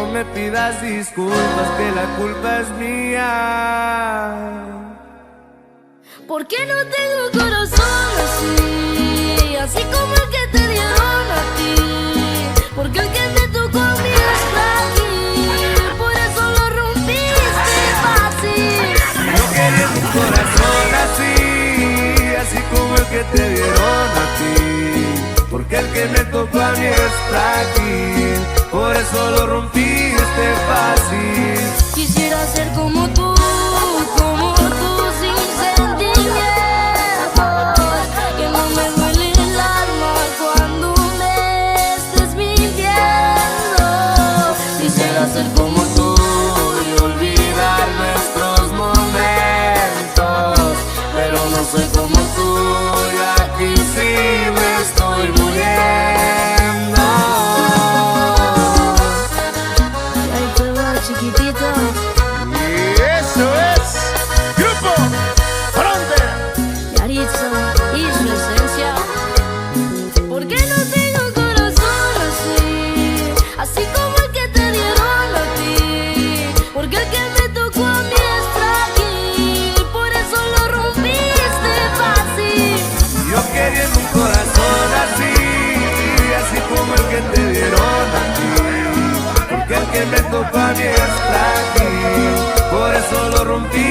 no me pidas disculpas, que la culpa es mía. ¿Por qué no tengo un corazón así? Así como el que te dieron a ti. Porque el que me tocó a mí está aquí. Por eso lo rompiste fácil. Yo quería un corazón así, así como el que te dieron a ti. Porque el que me tocó a mí está aquí. Por eso lo rompiste fácil. Quisiera ser como tú sin sentimientos. Que no me duele el alma cuando me estés mintiendo. Quisiera ser como tú y olvidar nuestros momentos. Pero no soy como tú y aquí sí me estoy muriendo. Ahí te va, chiquitito. Y eso es Grupo Frontera. Yaritza y su esencia. ¿Por qué no tengo un corazón así? Así como el que te dieron a ti. Porque el que me tocó a mí es frágil. Por eso lo rompiste fácil. Yo quería un corazón así, así como el que te dieron a ti. Porque el que me tocó a mí está aquí. Por eso lo rompí